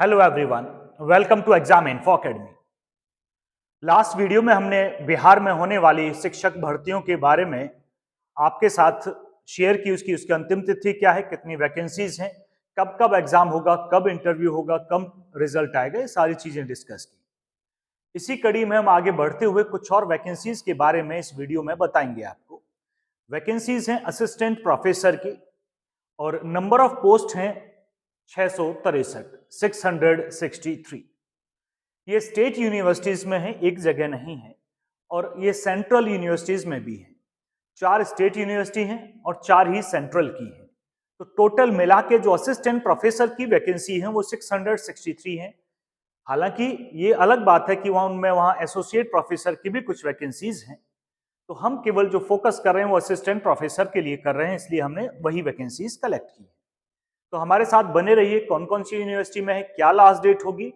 Hello everyone, welcome to exam info academy. Last video में हमने बिहार में होने वाली शिक्षक भर्तियों के बारे में आपके साथ शेयर की। उसकी अंतिम तिथि क्या है, कितनी वैकेंसीज हैं, कब कब एग्जाम होगा, कब इंटरव्यू होगा, कब रिजल्ट आएगा, ये सारी चीजें डिस्कस की। इसी कड़ी में हम आगे बढ़ते हुए कुछ और वैकेंसीज के बारे में इस वीडियो में बताएंगे आपको। वैकेंसीज हैं असिस्टेंट प्रोफेसर की और नंबर ऑफ पोस्ट हैं 663। ये स्टेट यूनिवर्सिटीज में है, एक जगह नहीं है, और ये सेंट्रल यूनिवर्सिटीज में भी है। 4 स्टेट यूनिवर्सिटी हैं और 4 ही सेंट्रल की हैं। तो टोटल मिला के जो असिस्टेंट प्रोफेसर की वैकेंसी है वो 663 है। हालांकि ये अलग बात है कि वहां एसोसिएट प्रोफेसर की भी कुछ वैकेंसीज हैं। तो हम केवल जो फोकस कर रहे हैं वो असिस्टेंट प्रोफेसर के लिए कर रहे हैं, इसलिए हमने वही वैकेंसीज कलेक्ट की है। तो हमारे साथ बने रहिए। कौन कौन सी यूनिवर्सिटी में है, क्या लास्ट डेट होगी,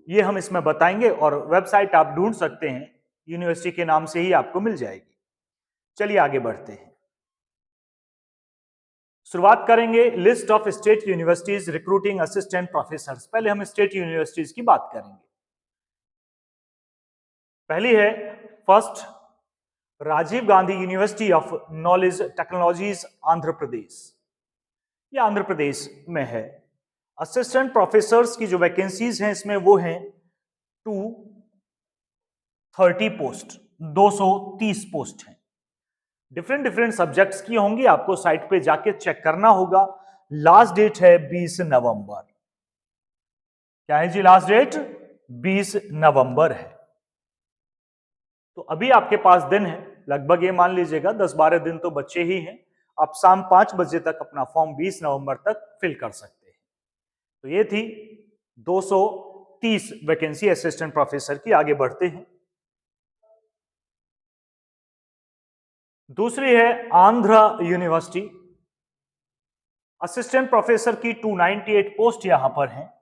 ये हम इसमें बताएंगे, और वेबसाइट आप ढूंढ सकते हैं, यूनिवर्सिटी के नाम से ही आपको मिल जाएगी। चलिए आगे बढ़ते हैं। शुरुआत करेंगे list of state universities recruiting assistant professor. पहले हम स्टेट यूनिवर्सिटीज की बात करेंगे। पहली है first Rajiv Gandhi university of knowledge technologies, Andhra Pradesh. ये आंध्र प्रदेश में है। असिस्टेंट प्रोफेसर्स की जो वैकेंसीज हैं इसमें वो हैं 230 पोस्ट, 230 पोस्ट हैं। डिफरेंट डिफरेंट सब्जेक्ट्स की होंगी, आपको साइट पे जाके चेक करना होगा। लास्ट डेट है 20 नवंबर। क्या है जी लास्ट डेट? 20 नवंबर है। तो अभी आपके पास दिन है, लगभग ये मान लीजिएगा 10-12 दिन तो बच्चे ही हैं। आप शाम 5 बजे तक अपना फॉर्म 20 नवंबर तक फिल कर सकते हैं। तो ये थी 230 वैकेंसी असिस्टेंट प्रोफेसर की। आगे बढ़ते हैं। दूसरी है आंध्र यूनिवर्सिटी। असिस्टेंट प्रोफेसर की 298 पोस्ट यहां पर हैं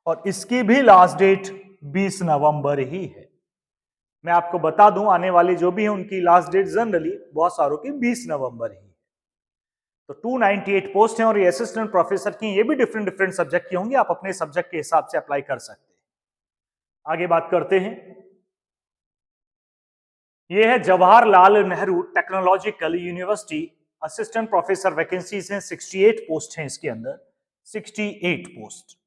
और इसकी भी लास्ट डेट 20 नवंबर ही है। मैं आपको बता दूं, आने वाली जो भी है उनकी लास्ट डेट जनरली बहुत सारों की 20 नवंबर ही है। तो 298 पोस्ट हैं और ये असिस्टेंट प्रोफेसर की, ये भी डिफरेंट डिफरेंट सब्जेक्ट की होंगी। आप अपने सब्जेक्ट के हिसाब से अप्लाई कर सकते हैं। आगे बात करते हैं। यह है Jawaharlal Nehru technological university. Assistant professor vacancies हैं 68 पोस्ट हैं इसके अंदर, 68 पोस्ट।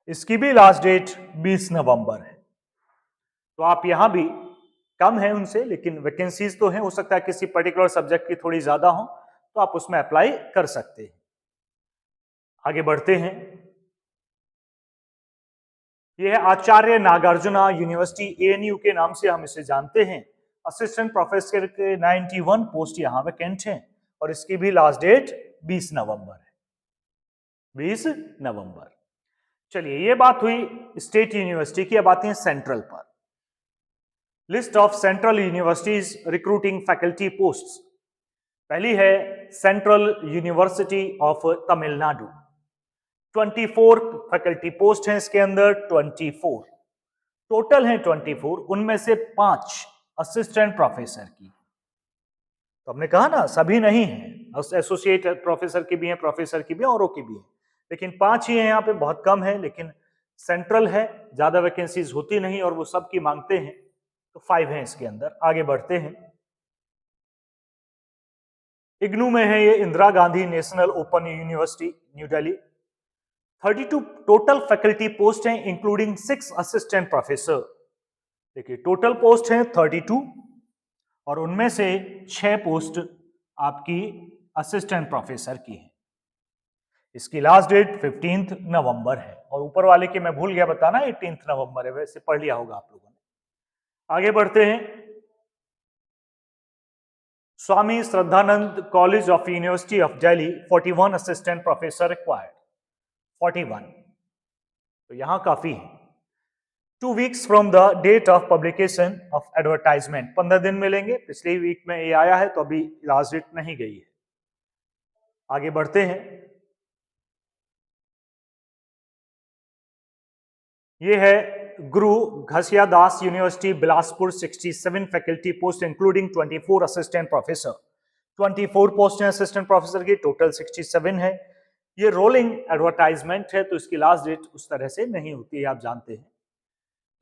इसकी भी लास्ट डेट 20 नवंबर है। तो आप यहां भी कम है उनसे, लेकिन वैकेंसीज तो हैं। हो सकता है किसी पर्टिकुलर सब्जेक्ट की थोड़ी ज्यादा हो, तो आप उसमें अप्लाई कर सकते हैं। आगे बढ़ते हैं। यह है आचार्य नागार्जुना यूनिवर्सिटी, एएनयू के नाम से हम इसे जानते हैं। असिस्टेंट प्रोफेसर के 91 पोस्ट यहां वैकेंट हैं और इसकी भी लास्ट डेट 20 नवंबर है। 20 नवंबर। चलिए, ये बात हुई स्टेट यूनिवर्सिटी की। अब आते हैं सेंट्रल पर। List of central universities recruiting faculty posts. पहली है central university of Tamil Nadu. 24 faculty post हैं इसके अंदर, 24 टोटल हैं 24। उनमें से 5 असिस्टेंट प्रोफेसर की। तो हमने कहा ना, सभी नहीं है, एसोसिएट प्रोफेसर की भी हैं, प्रोफेसर की भी हैं, औरों की भी हैं, लेकिन 5 ही हैं यहाँ पे। बहुत कम है, लेकिन सेंट्रल है, ज्यादा वैकेंसीज होती नहीं और वो सब की मांगते हैं, तो 5 हैं इसके अंदर। आगे बढ़ते हैं। इग्नू में है ये Indira Gandhi national open university, new Delhi. 32 total faculty post हैं, इंक्लूडिंग 6 असिस्टेंट प्रोफेसर। देखिए, टोटल पोस्ट हैं 32 और उनमें से 6 पोस्ट आपकी असिस्टेंट प्रोफेसर की है। इसकी लास्ट डेट 15 नवंबर है और ऊपर वाले की मैं भूल गया बताना, 18 नवंबर है, वैसे पढ़ लिया होगा आप लोगों ने। आगे बढ़ते हैं। Swami Shraddhanand college of university of Delhi, 41 assistant professor required, 41। तो यहां काफी है। 2 weeks from the date of publication of advertisement, 15 दिन मिलेंगे। पिछले वीक में ये आया है, तो अभी लास्ट डेट नहीं गई है। आगे बढ़ते हैं। ये है Guru Ghasidas university Bilaspur, 67 faculty post including 24 assistant professor. 24 post हैं असिस्टेंट प्रोफेसर की, टोटल 67 है। ये रोलिंग एडवर्टाइजमेंट है, तो इसकी लास्ट डेट उस तरह से नहीं होती है, आप जानते हैं।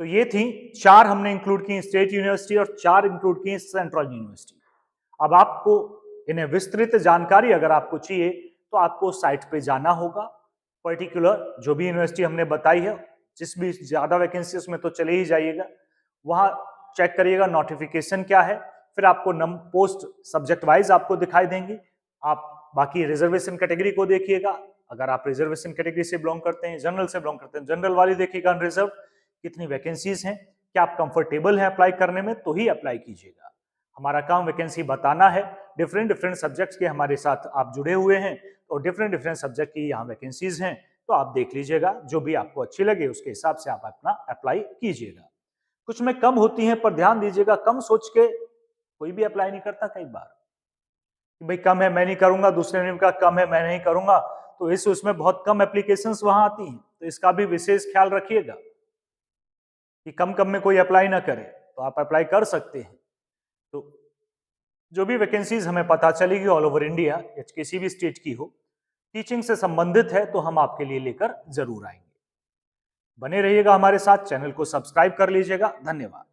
तो ये थी 4 हमने इंक्लूड की स्टेट यूनिवर्सिटी और 4 इंक्लूड की सेंट्रल यूनिवर्सिटी। अब आपको इन्हें विस्तृत जानकारी अगर आपको चाहिए तो आपको साइट पे जाना होगा। पर्टिकुलर जो भी यूनिवर्सिटी हमने बताई है, जिस भी ज्यादा वैकेंसी उसमें तो चले ही जाइएगा, वहां चेक करिएगा नोटिफिकेशन क्या है, फिर आपको पोस्ट सब्जेक्ट वाइज आपको दिखाई देंगी। आप बाकी रिजर्वेशन कैटेगरी को देखिएगा, अगर आप रिजर्वेशन कैटेगरी से बिलोंग करते हैं, जनरल से बिलोंग करते हैं, जनरल वाली देखिएगा, अनरिजर्व कितनी वैकेंसीज हैं, क्या आप कंफर्टेबल हैं अप्लाई करने में, तो ही अप्लाई कीजिएगा। हमारा काम वैकेंसी बताना है। डिफरेंट डिफरेंट सब्जेक्ट्स के हमारे साथ आप जुड़े हुए हैं, और डिफरेंट डिफरेंट सब्जेक्ट की यहाँ वैकेंसीज हैं, तो आप देख लीजिएगा, जो भी आपको अच्छी लगे उसके हिसाब से आप अपना अप्लाई कीजिएगा। कुछ में कम होती हैं, पर ध्यान दीजिएगा, कम सोच के कोई भी अप्लाई नहीं करता। कई बार भाई कम है मैं नहीं करूंगा, दूसरे ने कहा कम है मैं नहीं करूंगा, तो उसमें बहुत कम एप्लीकेशंस वहां आती हैं, तो इसका भी विशेष ख्याल रखिएगा कि कम में कोई अप्लाई ना करे, तो आप अप्लाई कर सकते हैं। तो जो भी वैकेंसीज हमें पता चलेगी ऑल ओवर इंडिया या किसी भी स्टेट की हो, टीचिंग से संबंधित है, तो हम आपके लिए लेकर जरूर आएंगे। बने रहिएगा हमारे साथ, चैनल को सब्सक्राइब कर लीजिएगा। धन्यवाद।